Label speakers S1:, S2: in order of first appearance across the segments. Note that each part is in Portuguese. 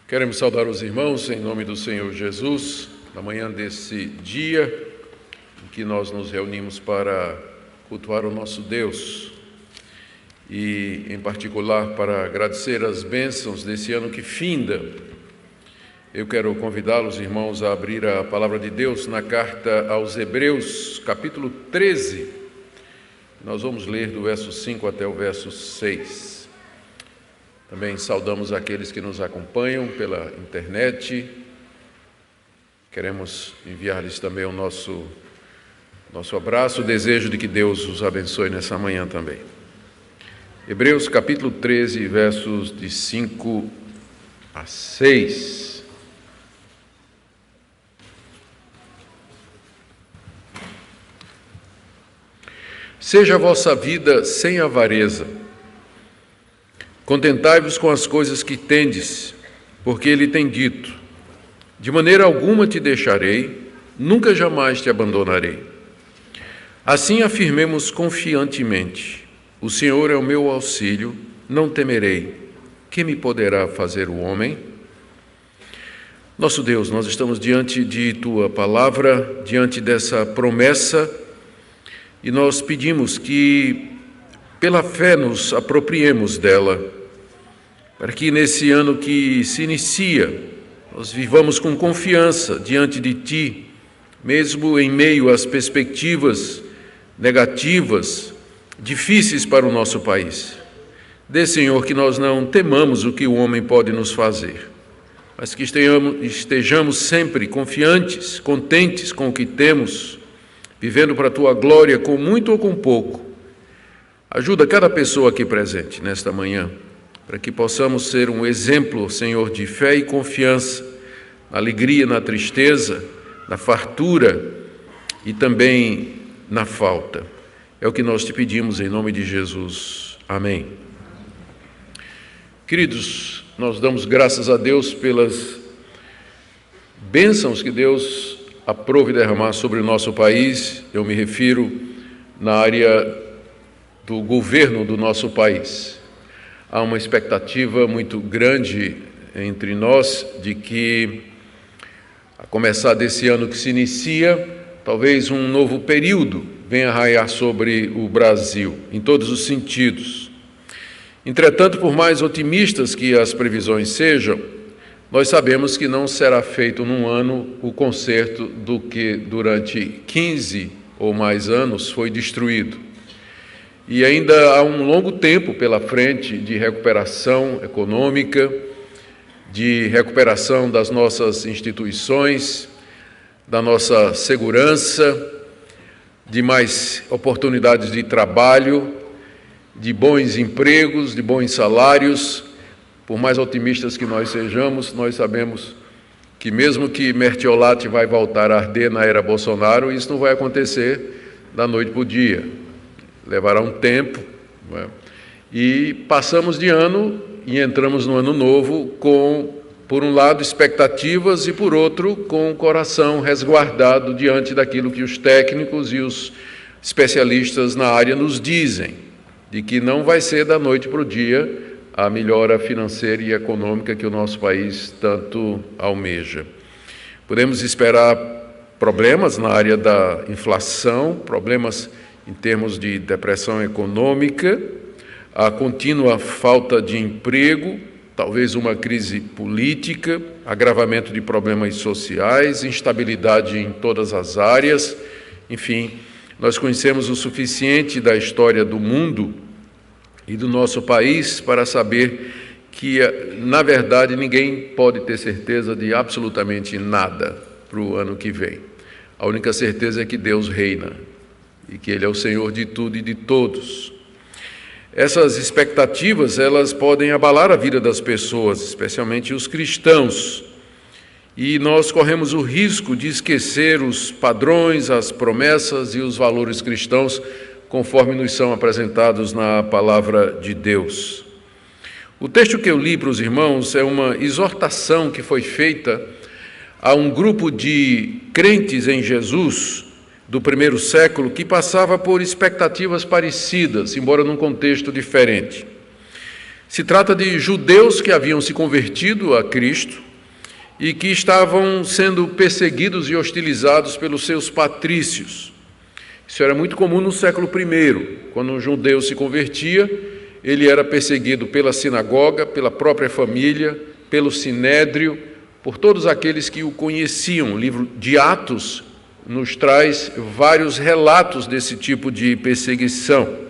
S1: Queremos saudar os irmãos em nome do Senhor Jesus, na manhã desse dia em que nós nos reunimos para cultuar o nosso Deus e, em particular, para agradecer as bênçãos desse ano que finda. Eu quero convidá-los, irmãos, a abrir a palavra de Deus na carta aos Hebreus, capítulo 13. Nós vamos ler do verso 5 até o verso 6. Também saudamos aqueles que nos acompanham pela internet. Queremos enviar-lhes também o nosso abraço, o desejo de que Deus os abençoe nessa manhã também. Hebreus capítulo 13, versos de 5 a 6. Seja a vossa vida sem avareza. Contentai-vos com as coisas que tendes, porque ele tem dito: de maneira alguma te deixarei, nunca jamais te abandonarei. Assim afirmemos confiantemente: o Senhor é o meu auxílio, não temerei. Que me poderá fazer o homem? Nosso Deus, nós estamos diante de Tua palavra, diante dessa promessa, e nós pedimos que, pela fé, nos apropriemos dela, para que nesse ano que se inicia, nós vivamos com confiança diante de Ti, mesmo em meio às perspectivas negativas, difíceis para o nosso país. Dê, Senhor, que nós não temamos o que o homem pode nos fazer, mas que estejamos sempre confiantes, contentes com o que temos, vivendo para a Tua glória com muito ou com pouco. Ajuda cada pessoa aqui presente nesta manhã, para que possamos ser um exemplo, Senhor, de fé e confiança, na alegria, na tristeza, na fartura e também na falta. É o que nós te pedimos em nome de Jesus. Amém. Queridos, nós damos graças a Deus pelas bênçãos que Deus aprove derramar sobre o nosso país. Eu me refiro na área do governo do nosso país. Há uma expectativa muito grande entre nós de que, a começar desse ano que se inicia, talvez um novo período venha raiar sobre o Brasil, em todos os sentidos. Entretanto, por mais otimistas que as previsões sejam, nós sabemos que não será feito num ano o conserto do que durante 15 ou mais anos foi destruído. E ainda há um longo tempo pela frente de recuperação econômica, de recuperação das nossas instituições, da nossa segurança, de mais oportunidades de trabalho, de bons empregos, de bons salários. Por mais otimistas que nós sejamos, nós sabemos que mesmo que Mertiolate vai voltar a arder na era Bolsonaro, isso não vai acontecer da noite para o dia. Levará um tempo, não é? E passamos de ano e entramos no ano novo com, por um lado, expectativas e, por outro, com o coração resguardado diante daquilo que os técnicos e os especialistas na área nos dizem, de que não vai ser da noite para o dia a melhora financeira e econômica que o nosso país tanto almeja. Podemos esperar problemas na área da inflação, problemas em termos de depressão econômica, a contínua falta de emprego, talvez uma crise política, agravamento de problemas sociais, instabilidade em todas as áreas. Enfim, nós conhecemos o suficiente da história do mundo e do nosso país para saber que, na verdade, ninguém pode ter certeza de absolutamente nada para o ano que vem. A única certeza é que Deus reina e que Ele é o Senhor de tudo e de todos. Essas expectativas, elas podem abalar a vida das pessoas, especialmente os cristãos, e nós corremos o risco de esquecer os padrões, as promessas e os valores cristãos, conforme nos são apresentados na Palavra de Deus. O texto que eu li para os irmãos é uma exortação que foi feita a um grupo de crentes em Jesus do primeiro século que passava por expectativas parecidas, embora num contexto diferente. Se trata de judeus que haviam se convertido a Cristo e que estavam sendo perseguidos e hostilizados pelos seus patrícios. Isso era muito comum no século I. Quando um judeu se convertia, ele era perseguido pela sinagoga, pela própria família, pelo sinédrio, por todos aqueles que o conheciam. O livro de Atos nos traz vários relatos desse tipo de perseguição.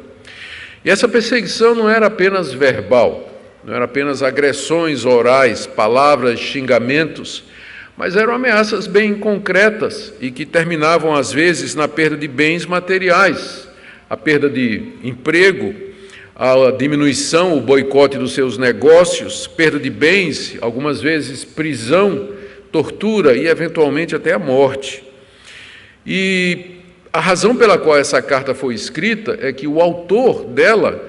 S1: E essa perseguição não era apenas verbal, não era apenas agressões orais, palavras, xingamentos, mas eram ameaças bem concretas e que terminavam, às vezes, na perda de bens materiais, a perda de emprego, a diminuição, o boicote dos seus negócios, perda de bens, algumas vezes prisão, tortura e, eventualmente, até a morte. E a razão pela qual essa carta foi escrita é que o autor dela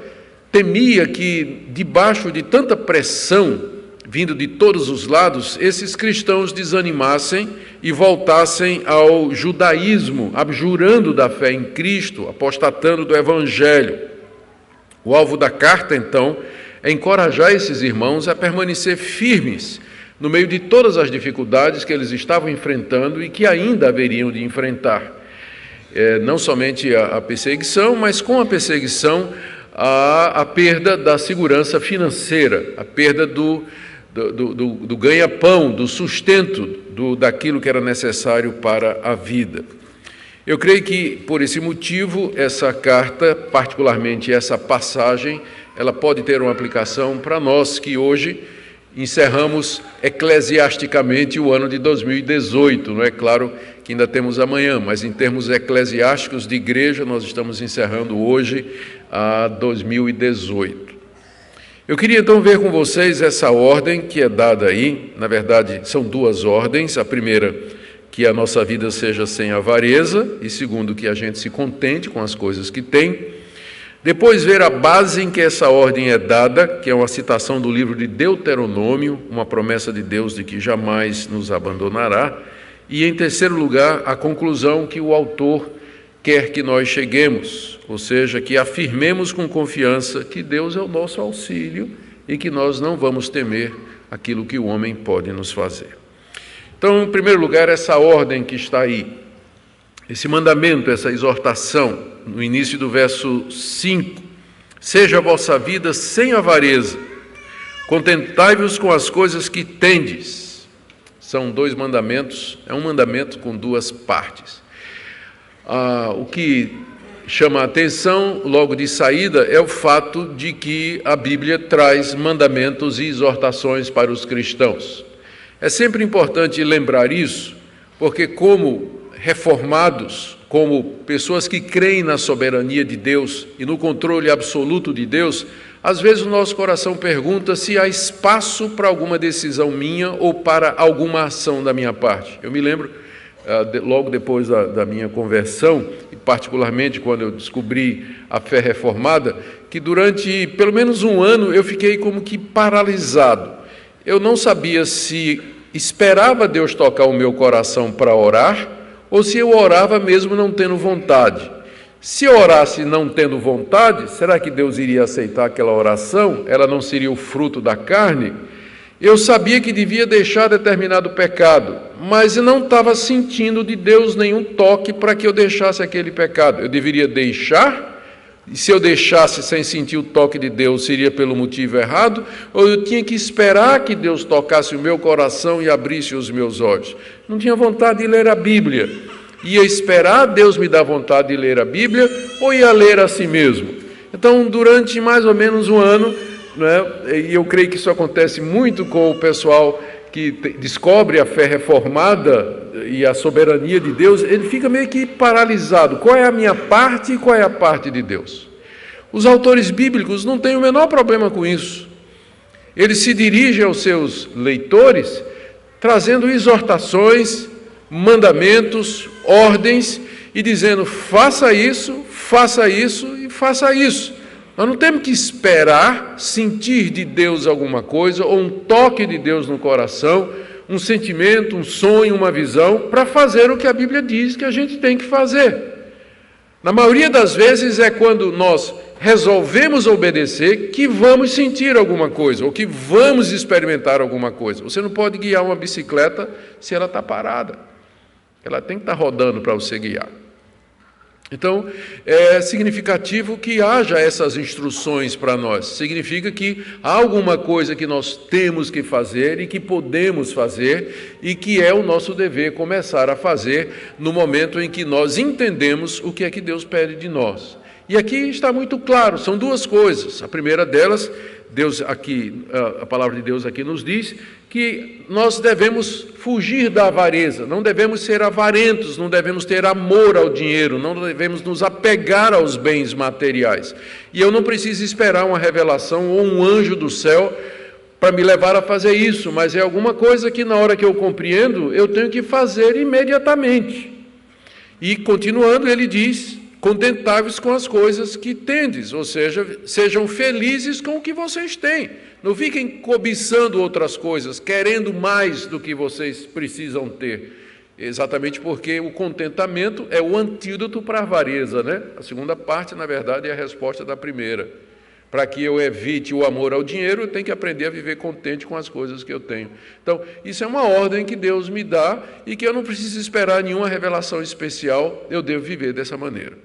S1: temia que, debaixo de tanta pressão, vindo de todos os lados, esses cristãos desanimassem e voltassem ao judaísmo, abjurando da fé em Cristo, apostatando do Evangelho. O alvo da carta, então, é encorajar esses irmãos a permanecer firmes no meio de todas as dificuldades que eles estavam enfrentando e que ainda haveriam de enfrentar. Não somente a perseguição, mas com a perseguição, a perda da segurança financeira, a perda do ganha-pão, do sustento, daquilo que era necessário para a vida. Eu creio que, por esse motivo, essa carta, particularmente essa passagem, ela pode ter uma aplicação para nós que hoje encerramos eclesiasticamente o ano de 2018, não é claro que ainda temos amanhã, mas em termos eclesiásticos de igreja, nós estamos encerrando hoje a 2018. Eu queria então ver com vocês essa ordem que é dada aí, na verdade são duas ordens, a primeira, que a nossa vida seja sem avareza, e segundo, que a gente se contente com as coisas que tem. Depois ver a base em que essa ordem é dada, que é uma citação do livro de Deuteronômio, uma promessa de Deus de que jamais nos abandonará. E, em terceiro lugar, a conclusão que o autor quer que nós cheguemos, ou seja, que afirmemos com confiança que Deus é o nosso auxílio e que nós não vamos temer aquilo que o homem pode nos fazer. Então, em primeiro lugar, essa ordem que está aí, esse mandamento, essa exortação, no início do verso 5, seja a vossa vida sem avareza, contentai-vos com as coisas que tendes. São dois mandamentos, é um mandamento com duas partes. O que chama a atenção logo de saída é o fato de que a Bíblia traz mandamentos e exortações para os cristãos. É sempre importante lembrar isso, porque como reformados, como pessoas que creem na soberania de Deus e no controle absoluto de Deus, às vezes o nosso coração pergunta se há espaço para alguma decisão minha ou para alguma ação da minha parte. Eu me lembro, logo depois da minha conversão, e particularmente quando eu descobri a fé reformada, que durante pelo menos um ano eu fiquei como que paralisado. Eu não sabia se esperava Deus tocar o meu coração para orar, ou se eu orava mesmo não tendo vontade. Se eu orasse não tendo vontade, será que Deus iria aceitar aquela oração? Ela não seria o fruto da carne? Eu sabia que devia deixar determinado pecado, mas eu não estava sentindo de Deus nenhum toque para que eu deixasse aquele pecado. Eu deveria deixar? E se eu deixasse sem sentir o toque de Deus, seria pelo motivo errado? Ou eu tinha que esperar que Deus tocasse o meu coração e abrisse os meus olhos? Não tinha vontade de ler a Bíblia. Ia esperar Deus me dar vontade de ler a Bíblia ou ia ler a si mesmo? Então, durante mais ou menos um ano, e eu creio que isso acontece muito com o pessoal que descobre a fé reformada e a soberania de Deus, ele fica meio que paralisado. Qual é a minha parte e qual é a parte de Deus? Os autores bíblicos não têm o menor problema com isso. Eles se dirigem aos seus leitores trazendo exortações, mandamentos, ordens e dizendo: faça isso e faça isso. Nós não temos que esperar sentir de Deus alguma coisa ou um toque de Deus no coração, um sentimento, um sonho, uma visão, para fazer o que a Bíblia diz que a gente tem que fazer. Na maioria das vezes é quando nós resolvemos obedecer que vamos sentir alguma coisa, ou que vamos experimentar alguma coisa. Você não pode guiar uma bicicleta se ela está parada. Ela tem que estar rodando para você guiar. Então, é significativo que haja essas instruções para nós. Significa que há alguma coisa que nós temos que fazer e que podemos fazer e que é o nosso dever começar a fazer no momento em que nós entendemos o que é que Deus pede de nós. E aqui está muito claro, são duas coisas. A primeira delas, a palavra de Deus aqui nos diz que nós devemos fugir da avareza, não devemos ser avarentos, não devemos ter amor ao dinheiro, não devemos nos apegar aos bens materiais. E eu não preciso esperar uma revelação ou um anjo do céu para me levar a fazer isso, mas é alguma coisa que na hora que eu compreendo, eu tenho que fazer imediatamente. E continuando, ele diz: contentáveis com as coisas que tendes, ou seja, sejam felizes com o que vocês têm. Não fiquem cobiçando outras coisas, querendo mais do que vocês precisam ter. Exatamente porque o contentamento é o antídoto para a avareza, né? A segunda parte, na verdade, é a resposta da primeira. Para que eu evite o amor ao dinheiro, eu tenho que aprender a viver contente com as coisas que eu tenho. Então, isso é uma ordem que Deus me dá e que eu não preciso esperar nenhuma revelação especial, eu devo viver dessa maneira.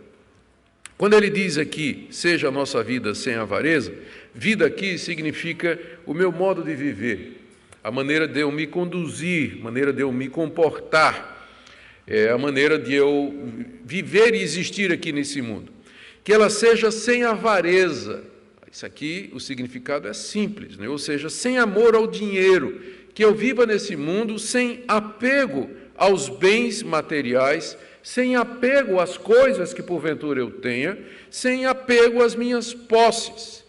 S1: Quando ele diz aqui, seja a nossa vida sem avareza, vida aqui significa o meu modo de viver, a maneira de eu me conduzir, a maneira de eu me comportar, a maneira de eu viver e existir aqui nesse mundo. Que ela seja sem avareza. Isso aqui, o significado é simples, né? Ou seja, sem amor ao dinheiro, que eu viva nesse mundo sem apego aos bens materiais, sem apego às coisas que porventura eu tenha, sem apego às minhas posses.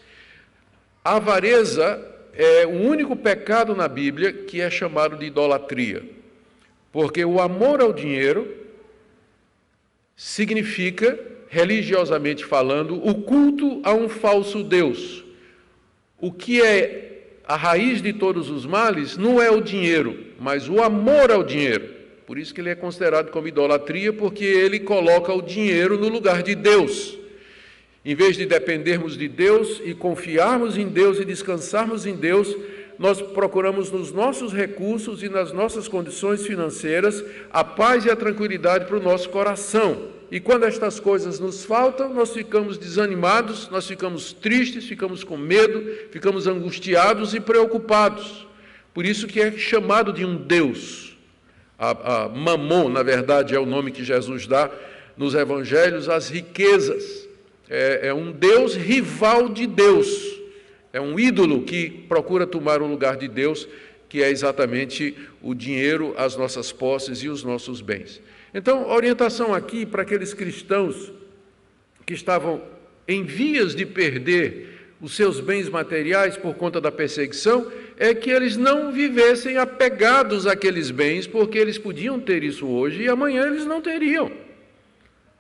S1: A avareza é o único pecado na Bíblia que é chamado de idolatria, porque o amor ao dinheiro significa, religiosamente falando, o culto a um falso Deus. O que é a raiz de todos os males não é o dinheiro, mas o amor ao dinheiro. Por isso que ele é considerado como idolatria, porque ele coloca o dinheiro no lugar de Deus. Em vez de dependermos de Deus e confiarmos em Deus e descansarmos em Deus, nós procuramos nos nossos recursos e nas nossas condições financeiras a paz e a tranquilidade para o nosso coração. E quando estas coisas nos faltam, nós ficamos desanimados, nós ficamos tristes, ficamos com medo, ficamos angustiados e preocupados. Por isso que é chamado de um Deus. A Mamon, na verdade, é o nome que Jesus dá nos evangelhos às riquezas. É um Deus rival de Deus. É um ídolo que procura tomar o lugar de Deus, que é exatamente o dinheiro, as nossas posses e os nossos bens. Então, a orientação aqui para aqueles cristãos que estavam em vias de perder os seus bens materiais por conta da perseguição, é que eles não vivessem apegados àqueles bens, porque eles podiam ter isso hoje e amanhã eles não teriam.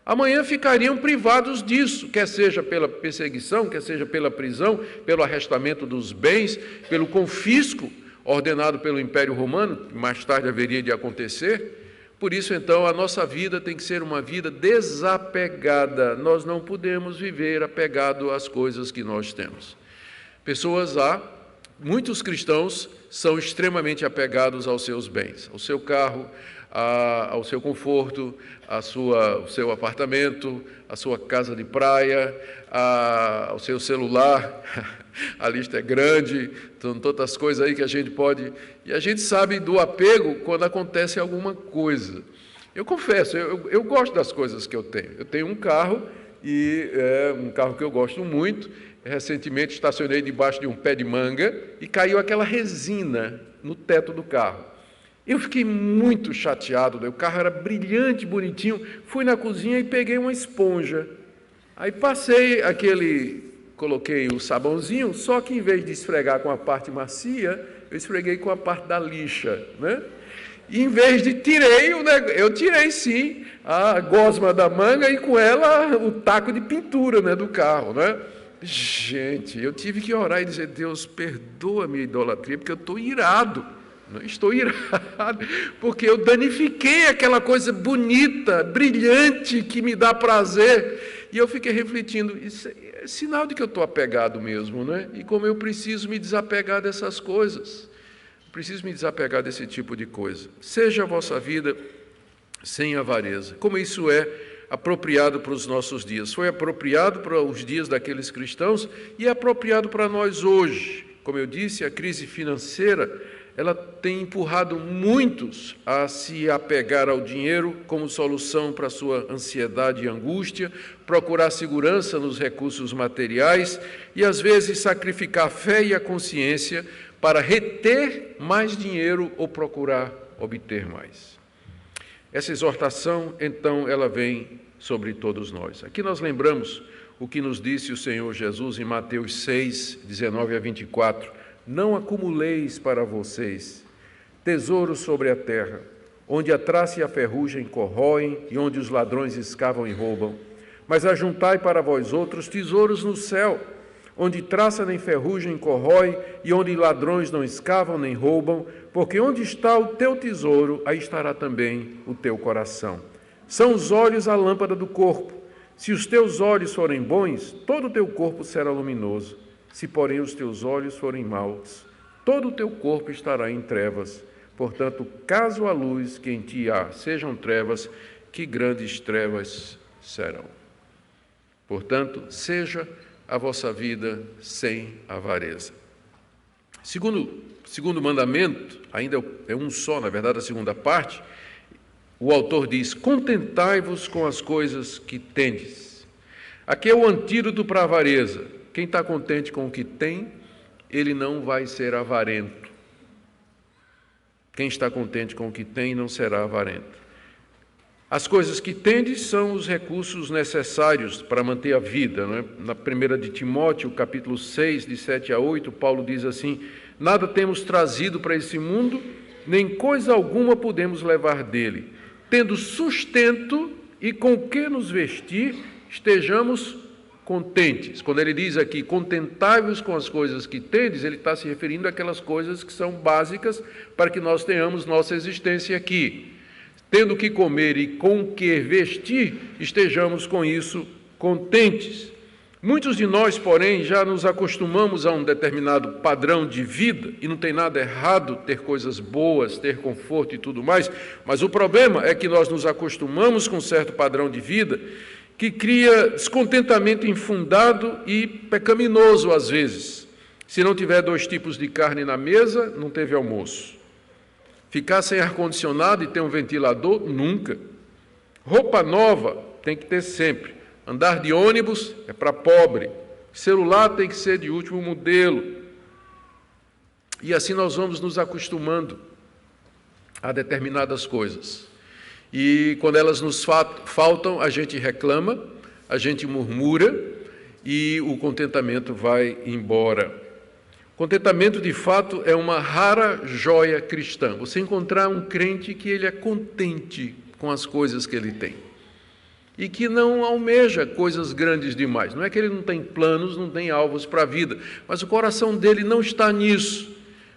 S1: Amanhã ficariam privados disso, quer seja pela perseguição, quer seja pela prisão, pelo arrestamento dos bens, pelo confisco ordenado pelo Império Romano, que mais tarde haveria de acontecer. Por isso, então, a nossa vida tem que ser uma vida desapegada. Nós não podemos viver apegado às coisas que nós temos. Muitos cristãos são extremamente apegados aos seus bens, ao seu carro, ao seu conforto, ao seu apartamento, à sua casa de praia, ao seu celular. A lista é grande, são tantas coisas aí que a gente pode... E a gente sabe do apego quando acontece alguma coisa. Eu confesso, eu gosto das coisas que eu tenho. Eu tenho um carro, e é um carro que eu gosto muito. Recentemente estacionei debaixo de um pé de manga e caiu aquela resina no teto do carro. Eu fiquei muito chateado, o carro era brilhante, bonitinho. Fui na cozinha e peguei uma esponja. Aí coloquei o sabãozinho, só que em vez de esfregar com a parte macia, eu esfreguei com a parte da lixa, né? E em vez de eu tirei sim a gosma da manga e com ela o taco de pintura, né, do carro, né? Gente, eu tive que orar e dizer: Deus, perdoa a minha idolatria, porque eu estou irado. Não estou irado, porque eu danifiquei aquela coisa bonita, brilhante, que me dá prazer. E eu fiquei refletindo, isso é sinal de que eu estou apegado mesmo, né? E como eu preciso me desapegar dessas coisas. Preciso me desapegar desse tipo de coisa. Seja a vossa vida sem avareza. Como isso é apropriado para os nossos dias. Foi apropriado para os dias daqueles cristãos e é apropriado para nós hoje. Como eu disse, a crise financeira, ela tem empurrado muitos a se apegar ao dinheiro como solução para a sua ansiedade e angústia, procurar segurança nos recursos materiais e, às vezes, sacrificar a fé e a consciência para reter mais dinheiro ou procurar obter mais. Essa exortação, então, ela vem sobre todos nós. Aqui nós lembramos o que nos disse o Senhor Jesus em Mateus 6, 19 a 24. Não acumuleis para vocês tesouros sobre a terra, onde a traça e a ferrugem corroem e onde os ladrões escavam e roubam. Mas ajuntai para vós outros tesouros no céu, onde traça nem ferrugem corrói e onde ladrões não escavam nem roubam, porque onde está o teu tesouro, aí estará também o teu coração. São os olhos a lâmpada do corpo. Se os teus olhos forem bons, todo o teu corpo será luminoso. Se, porém, os teus olhos forem maus, todo o teu corpo estará em trevas. Portanto, caso a luz que em ti há sejam trevas, que grandes trevas serão. Portanto, seja a vossa vida sem avareza. Segundo mandamento, ainda é um só, na verdade, a segunda parte, o autor diz: contentai-vos com as coisas que tendes. Aqui é o antídoto para a avareza. Quem está contente com o que tem, ele não vai ser avarento. Quem está contente com o que tem, não será avarento. As coisas que tendes são os recursos necessários para manter a vida. Não é? Na 1 de Timóteo, capítulo 6, de 7 a 8, Paulo diz assim: nada temos trazido para esse mundo, nem coisa alguma podemos levar dele. Tendo sustento e com o que nos vestir, estejamos contentes. Quando ele diz aqui, contentai-vos com as coisas que tendes, ele está se referindo àquelas coisas que são básicas para que nós tenhamos nossa existência aqui. Tendo o que comer e com o que vestir, estejamos com isso contentes. Muitos de nós, porém, já nos acostumamos a um determinado padrão de vida, e não tem nada errado ter coisas boas, ter conforto e tudo mais, mas o problema é que nós nos acostumamos com um certo padrão de vida que cria descontentamento infundado e pecaminoso às vezes. Se não tiver 2 tipos de carne na mesa, não teve almoço. Ficar sem ar-condicionado e ter um ventilador, nunca. Roupa nova tem que ter sempre. Andar de ônibus é para pobre. Celular tem que ser de último modelo. E assim nós vamos nos acostumando a determinadas coisas. E quando elas nos faltam, a gente reclama, a gente murmura e o contentamento vai embora. Contentamento, de fato, é uma rara joia cristã. Você encontrar um crente que ele é contente com as coisas que ele tem e que não almeja coisas grandes demais. Não é que ele não tem planos, não tem alvos para a vida, mas o coração dele não está nisso.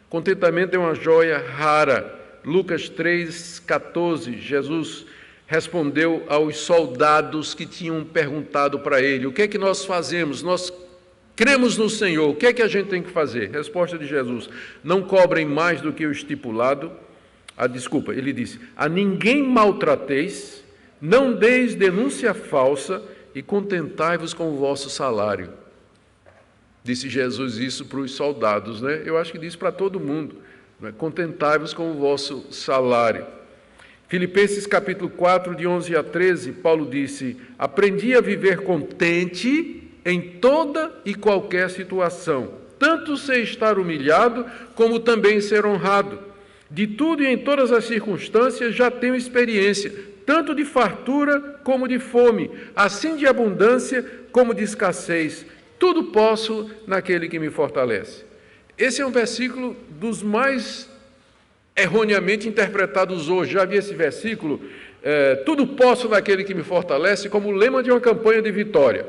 S1: Contentamento é uma joia rara. Lucas 3,14, Jesus respondeu aos soldados que tinham perguntado para ele: o que é que nós fazemos? Nós cremos no Senhor, o que é que a gente tem que fazer? Resposta de Jesus: não cobrem mais do que o estipulado. Ele disse: a ninguém maltrateis, não deis denúncia falsa e contentai-vos com o vosso salário. Disse Jesus isso para os soldados, né? Eu acho que disse para todo mundo, né? Contentai-vos com o vosso salário. Filipenses capítulo 4, de 11 a 13, Paulo disse: aprendi a viver contente em toda e qualquer situação, tanto ser estar humilhado, como também ser honrado. De tudo e em todas as circunstâncias já tenho experiência, tanto de fartura como de fome, assim de abundância como de escassez. Tudo posso naquele que me fortalece. Esse é um versículo dos mais erroneamente interpretados hoje. Já vi esse versículo, tudo posso naquele que me fortalece, como lema de uma campanha de vitória.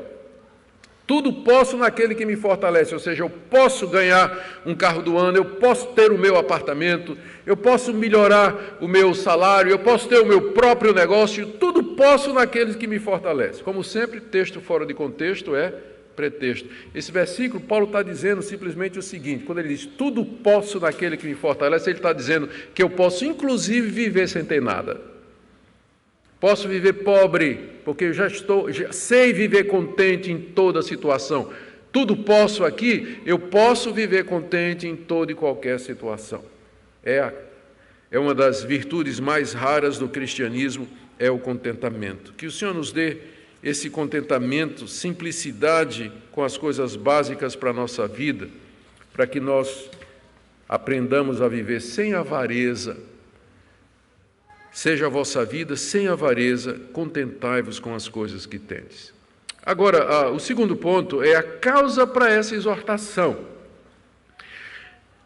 S1: Tudo posso naquele que me fortalece, ou seja, eu posso ganhar um carro do ano, eu posso ter o meu apartamento, eu posso melhorar o meu salário, eu posso ter o meu próprio negócio, tudo posso naquele que me fortalece. Como sempre, texto fora de contexto é pretexto. Esse versículo, Paulo está dizendo simplesmente o seguinte: quando ele diz tudo posso naquele que me fortalece, ele está dizendo que eu posso inclusive viver sem ter nada. Posso viver pobre, porque eu já sei viver contente em toda situação. Tudo posso aqui, eu posso viver contente em toda e qualquer situação. É uma das virtudes mais raras do cristianismo, é o contentamento. Que o Senhor nos dê esse contentamento, simplicidade com as coisas básicas para a nossa vida, para que nós aprendamos a viver sem avareza. Seja a vossa vida sem avareza, contentai-vos com as coisas que tendes. Agora, o segundo ponto é a causa para essa exortação.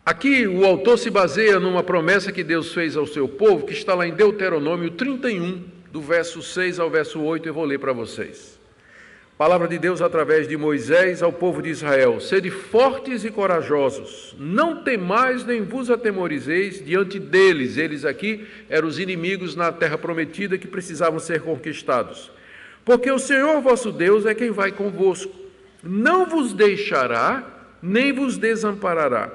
S1: Aqui o autor se baseia numa promessa que Deus fez ao seu povo, que está lá em Deuteronômio 31, do verso 6 ao verso 8, eu vou ler para vocês. Palavra de Deus através de Moisés ao povo de Israel: sede fortes e corajosos, não temais nem vos atemorizeis diante deles. Eles aqui eram os inimigos na terra prometida que precisavam ser conquistados. Porque o Senhor vosso Deus é quem vai convosco, não vos deixará, nem vos desamparará.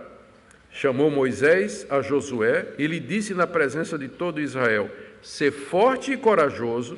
S1: Chamou Moisés a Josué e lhe disse na presença de todo Israel: sê forte e corajoso,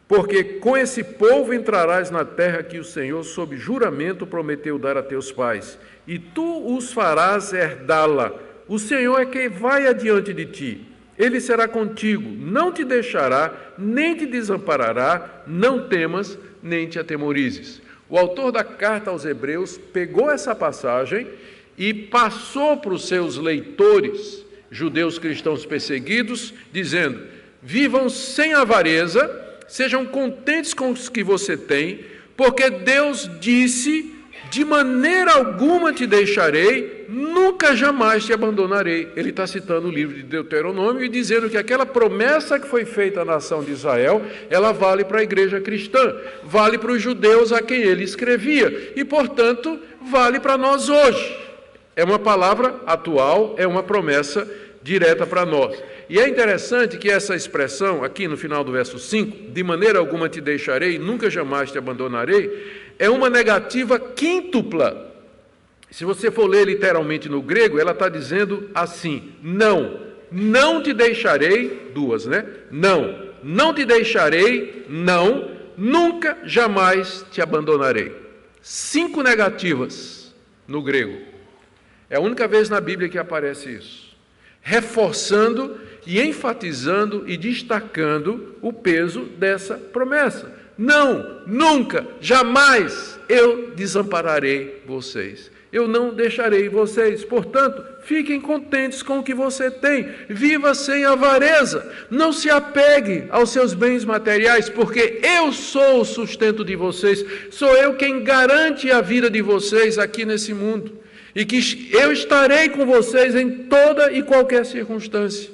S1: porque com esse povo entrarás na terra que o Senhor, sob juramento, prometeu dar a teus pais, e tu os farás herdá-la. O Senhor é quem vai adiante de ti. Ele será contigo, não te deixará, nem te desamparará, não temas, nem te atemorizes. O autor da carta aos Hebreus pegou essa passagem e passou para os seus leitores, judeus cristãos perseguidos, dizendo: vivam sem avareza, sejam contentes com os que você tem, porque Deus disse: de maneira alguma te deixarei, nunca jamais te abandonarei. Ele está citando o livro de Deuteronômio e dizendo que aquela promessa que foi feita à nação de Israel, ela vale para a igreja cristã, vale para os judeus a quem ele escrevia e, portanto, vale para nós hoje. É uma palavra atual, é uma promessa direta para nós. E é interessante que essa expressão, aqui no final do verso 5, de maneira alguma te deixarei, nunca jamais te abandonarei, é uma negativa quíntupla. Se você for ler literalmente no grego, ela está dizendo assim: não te deixarei, duas, né? Não te deixarei, não, nunca, jamais te abandonarei. 5 negativas no grego. É a única vez na Bíblia que aparece isso, reforçando e enfatizando e destacando o peso dessa promessa. Não, nunca, jamais eu desampararei vocês. Eu não deixarei vocês. Portanto, fiquem contentes com o que você tem. Viva sem avareza. Não se apegue aos seus bens materiais, porque eu sou o sustento de vocês. Sou eu quem garante a vida de vocês aqui nesse mundo. E que eu estarei com vocês em toda e qualquer circunstância.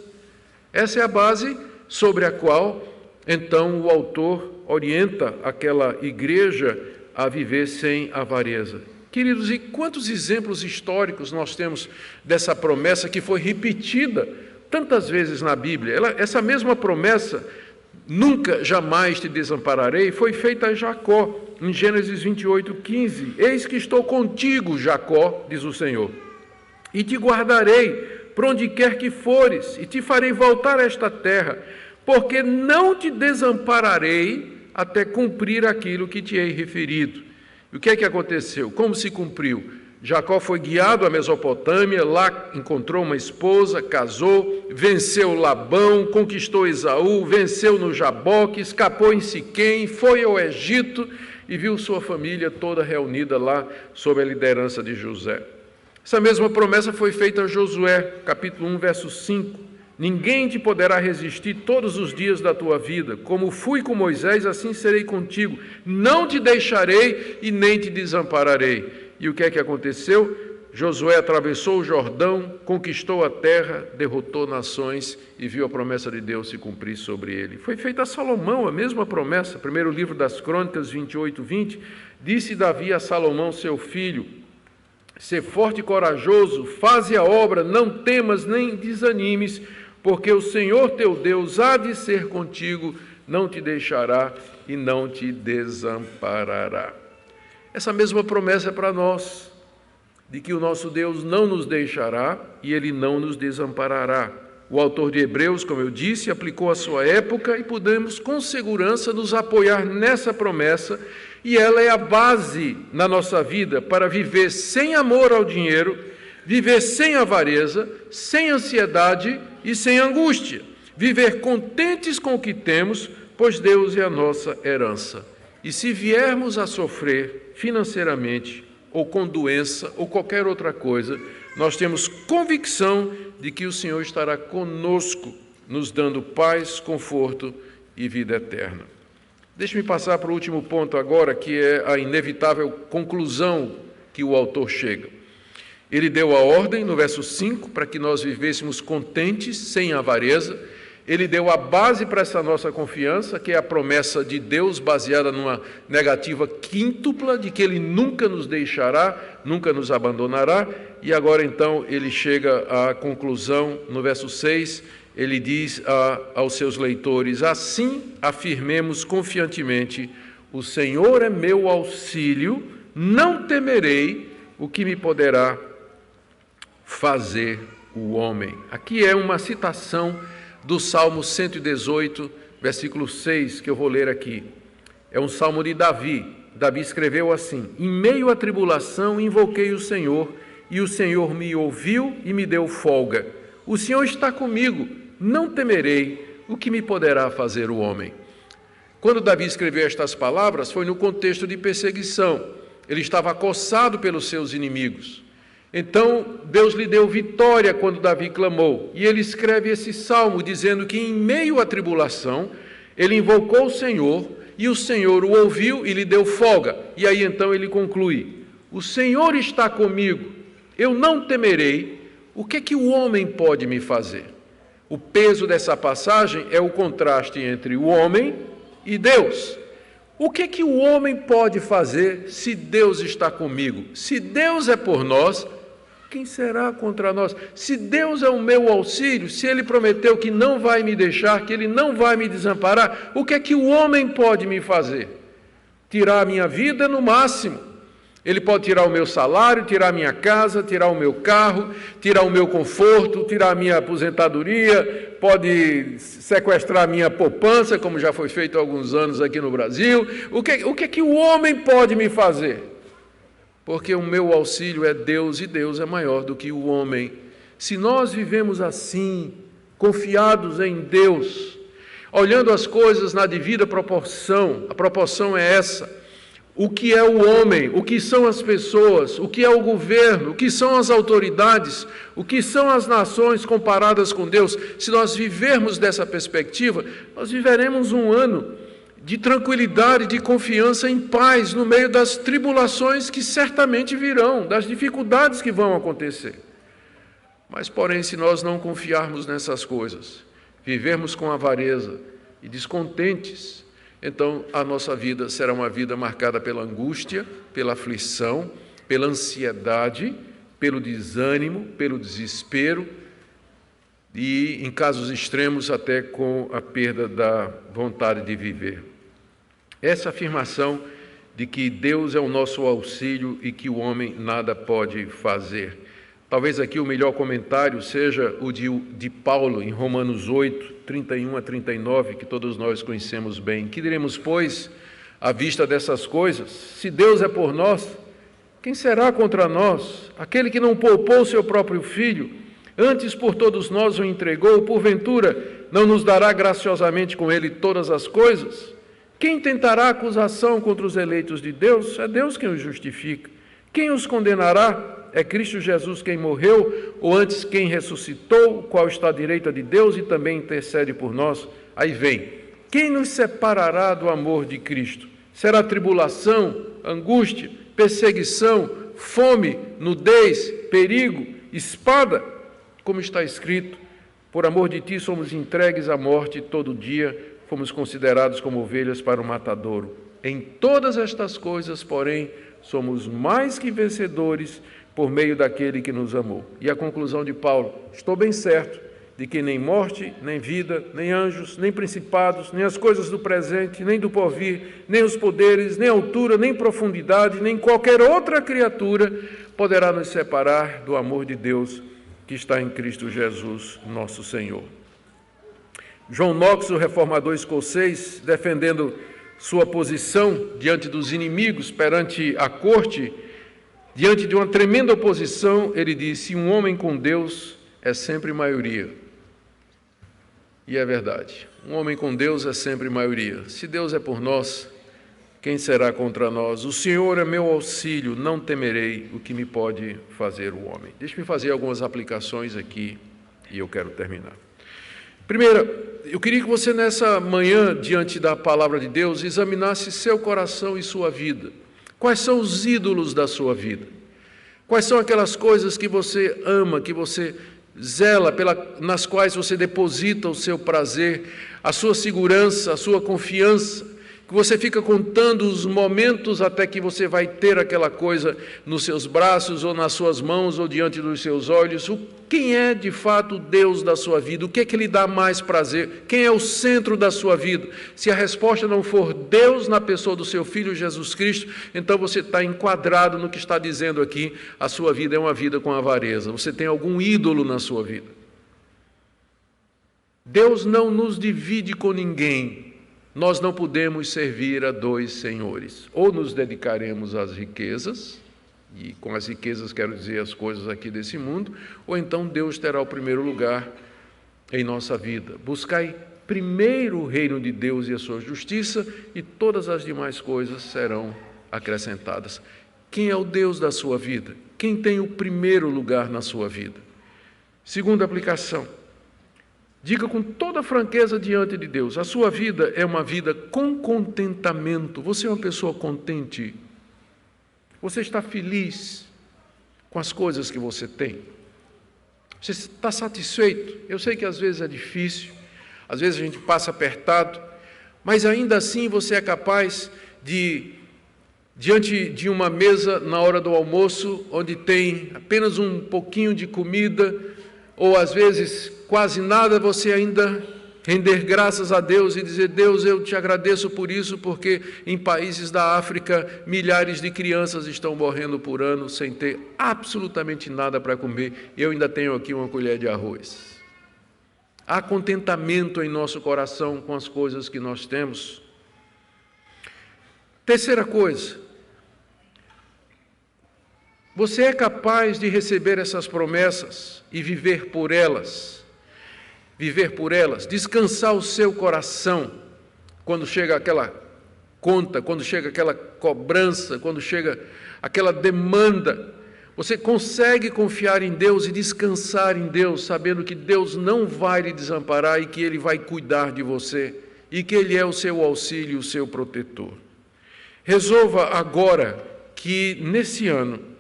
S1: Essa é a base sobre a qual, então, o autor orienta aquela igreja a viver sem avareza. Queridos, e quantos exemplos históricos nós temos dessa promessa que foi repetida tantas vezes na Bíblia? Essa mesma promessa, nunca, jamais te desampararei, foi feita a Jacó, em Gênesis 28:15. Eis que estou contigo, Jacó, diz o Senhor, e te guardarei por onde quer que fores, e te farei voltar a esta terra, porque não te desampararei até cumprir aquilo que te hei referido. E o que é que aconteceu? Como se cumpriu? Jacó foi guiado à Mesopotâmia, lá encontrou uma esposa, casou, venceu Labão, conquistou Esaú, venceu no Jaboque, escapou em Siquém, foi ao Egito e viu sua família toda reunida lá sob a liderança de José. Essa mesma promessa foi feita a Josué, capítulo 1, verso 5. Ninguém te poderá resistir todos os dias da tua vida. Como fui com Moisés, assim serei contigo. Não te deixarei e nem te desampararei. E o que é que aconteceu? Josué atravessou o Jordão, conquistou a terra, derrotou nações e viu a promessa de Deus se cumprir sobre ele. Foi feita a Salomão a mesma promessa. Primeiro livro das Crônicas, 28:20, disse Davi a Salomão, seu filho: ser forte e corajoso, faze a obra, não temas nem desanimes, porque o Senhor teu Deus há de ser contigo, não te deixará e não te desamparará. Essa mesma promessa é para nós, de que o nosso Deus não nos deixará e Ele não nos desamparará. O autor de Hebreus, como eu disse, aplicou a sua época e podemos com segurança nos apoiar nessa promessa, e ela é a base na nossa vida para viver sem amor ao dinheiro, viver sem avareza, sem ansiedade e sem angústia, viver contentes com o que temos, pois Deus é a nossa herança. E se viermos a sofrer financeiramente, ou com doença, ou qualquer outra coisa, nós temos convicção de que o Senhor estará conosco, nos dando paz, conforto e vida eterna. Deixe-me passar para o último ponto agora, que é a inevitável conclusão que o autor chega. Ele deu a ordem, no verso 5, para que nós vivêssemos contentes, sem avareza. Ele deu a base para essa nossa confiança, que é a promessa de Deus, baseada numa negativa quíntupla, de que Ele nunca nos deixará, nunca nos abandonará. E agora, então, ele chega à conclusão, no verso 6, ele diz aos seus leitores: assim afirmemos confiantemente, o Senhor é meu auxílio, não temerei o que me poderá fazer o homem. Aqui é uma citação do Salmo 118, versículo 6, que eu vou ler aqui. É um salmo de Davi. Davi escreveu assim: em meio à tribulação invoquei o Senhor, e o Senhor me ouviu e me deu folga. O Senhor está comigo, não temerei o que me poderá fazer o homem. Quando Davi escreveu estas palavras, foi no contexto de perseguição. Ele estava acossado pelos seus inimigos. Então, Deus lhe deu vitória quando Davi clamou. E ele escreve esse salmo dizendo que em meio à tribulação, ele invocou o Senhor, e o Senhor o ouviu e lhe deu folga. E aí então ele conclui: o Senhor está comigo, eu não temerei, o que o homem pode me fazer? O peso dessa passagem é o contraste entre o homem e Deus. O que o homem pode fazer se Deus está comigo? Se Deus é por nós, quem será contra nós? Se Deus é o meu auxílio, se Ele prometeu que não vai me deixar, que Ele não vai me desamparar, o que o homem pode me fazer? Tirar a minha vida no máximo. Ele pode tirar o meu salário, tirar a minha casa, tirar o meu carro, tirar o meu conforto, tirar a minha aposentadoria, pode sequestrar a minha poupança, como já foi feito há alguns anos aqui no Brasil. O que o homem pode me fazer? Porque o meu auxílio é Deus, e Deus é maior do que o homem. Se nós vivemos assim, confiados em Deus, olhando as coisas na devida proporção, a proporção é essa: o que é o homem, o que são as pessoas, o que é o governo, o que são as autoridades, o que são as nações comparadas com Deus. Se nós vivermos dessa perspectiva, nós viveremos um ano de tranquilidade, de confiança, em paz, no meio das tribulações que certamente virão, das dificuldades que vão acontecer. Mas, porém, se nós não confiarmos nessas coisas, vivermos com avareza e descontentes, então a nossa vida será uma vida marcada pela angústia, pela aflição, pela ansiedade, pelo desânimo, pelo desespero e, em casos extremos, até com a perda da vontade de viver. Essa afirmação de que Deus é o nosso auxílio e que o homem nada pode fazer. Talvez aqui o melhor comentário seja o de Paulo, em Romanos 8, 31 a 39, que todos nós conhecemos bem. Que diremos, pois, à vista dessas coisas? Se Deus é por nós, quem será contra nós? Aquele que não poupou seu próprio filho, antes por todos nós o entregou, porventura não nos dará graciosamente com ele todas as coisas? Quem tentará acusação contra os eleitos de Deus? É Deus quem os justifica. Quem os condenará? É Cristo Jesus quem morreu, ou antes quem ressuscitou, o qual está à direita de Deus e também intercede por nós. Aí vem: quem nos separará do amor de Cristo? Será tribulação, angústia, perseguição, fome, nudez, perigo, espada, como está escrito: por amor de ti somos entregues à morte todo dia, fomos considerados como ovelhas para o matadouro. Em todas estas coisas, porém, somos mais que vencedores por meio daquele que nos amou. E a conclusão de Paulo: estou bem certo de que nem morte, nem vida, nem anjos, nem principados, nem as coisas do presente, nem do porvir, nem os poderes, nem altura, nem profundidade, nem qualquer outra criatura poderá nos separar do amor de Deus que está em Cristo Jesus, nosso Senhor. John Knox, o reformador escocês, defendendo sua posição diante dos inimigos, perante a corte, diante de uma tremenda oposição, ele disse: um homem com Deus é sempre maioria. E é verdade, um homem com Deus é sempre maioria. Se Deus é por nós, quem será contra nós? O Senhor é meu auxílio, não temerei o que me pode fazer o homem. Deixe-me fazer algumas aplicações aqui e eu quero terminar. Primeira, eu queria que você nessa manhã, diante da palavra de Deus, examinasse seu coração e sua vida. Quais são os ídolos da sua vida? Quais são aquelas coisas que você ama, que você zela, nas quais você deposita o seu prazer, a sua segurança, a sua confiança, que você fica contando os momentos até que você vai ter aquela coisa nos seus braços, ou nas suas mãos, ou diante dos seus olhos. Quem é de fato o Deus da sua vida? O que é que lhe dá mais prazer? Quem é o centro da sua vida? Se a resposta não for Deus na pessoa do seu Filho Jesus Cristo, então você está enquadrado no que está dizendo aqui: a sua vida é uma vida com avareza. Você tem algum ídolo na sua vida. Deus não nos divide com ninguém. Nós não podemos servir a dois senhores. Ou nos dedicaremos às riquezas, e com as riquezas quero dizer as coisas aqui desse mundo, ou então Deus terá o primeiro lugar em nossa vida. Buscai primeiro o reino de Deus e a sua justiça, e todas as demais coisas serão acrescentadas. Quem é o Deus da sua vida? Quem tem o primeiro lugar na sua vida? Segunda aplicação: diga com toda franqueza diante de Deus: a sua vida é uma vida com contentamento. Você é uma pessoa contente? Você está feliz com as coisas que você tem? Você está satisfeito? Eu sei que às vezes é difícil, às vezes a gente passa apertado, mas ainda assim você é capaz de, diante de uma mesa na hora do almoço, onde tem apenas um pouquinho de comida, ou às vezes quase nada, você ainda render graças a Deus e dizer: Deus, eu te agradeço por isso, porque em países da África milhares de crianças estão morrendo por ano sem ter absolutamente nada para comer, e eu ainda tenho aqui uma colher de arroz. Há contentamento em nosso coração com as coisas que nós temos. Terceira coisa: você é capaz de receber essas promessas e viver por elas, descansar o seu coração quando chega aquela conta, quando chega aquela cobrança, quando chega aquela demanda. Você consegue confiar em Deus e descansar em Deus, sabendo que Deus não vai lhe desamparar e que Ele vai cuidar de você e que Ele é o seu auxílio, o seu protetor. Resolva agora que nesse ano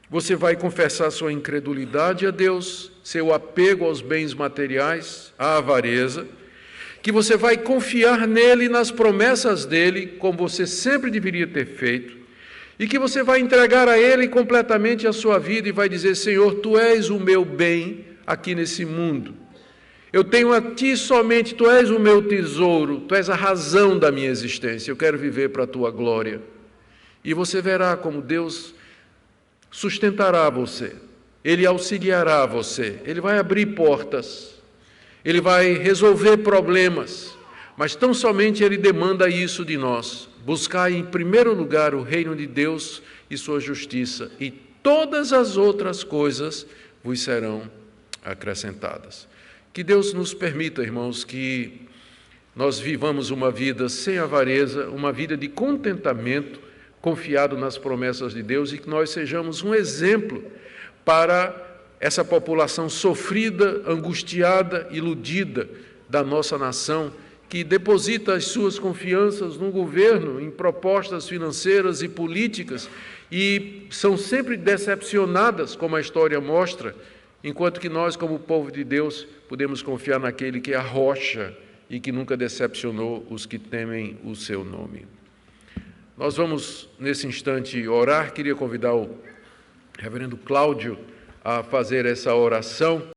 S1: você vai confessar sua incredulidade a Deus, seu apego aos bens materiais, à avareza, que você vai confiar nele, nas promessas dele, como você sempre deveria ter feito, e que você vai entregar a ele completamente a sua vida e vai dizer: Senhor, Tu és o meu bem aqui nesse mundo. Eu tenho a Ti somente, Tu és o meu tesouro, Tu és a razão da minha existência, eu quero viver para a Tua glória. E você verá como Deus sustentará você, Ele auxiliará você, Ele vai abrir portas, Ele vai resolver problemas, mas tão somente Ele demanda isso de nós: buscar em primeiro lugar o reino de Deus e sua justiça, e todas as outras coisas vos serão acrescentadas. Que Deus nos permita, irmãos, que nós vivamos uma vida sem avareza, uma vida de contentamento, confiado nas promessas de Deus, e que nós sejamos um exemplo para essa população sofrida, angustiada, iludida da nossa nação, que deposita as suas confianças no governo, em propostas financeiras e políticas, e são sempre decepcionadas, como a história mostra, enquanto que nós, como povo de Deus, podemos confiar naquele que é a rocha e que nunca decepcionou os que temem o seu nome. Nós vamos, nesse instante, orar. Queria convidar o reverendo Cláudio a fazer essa oração.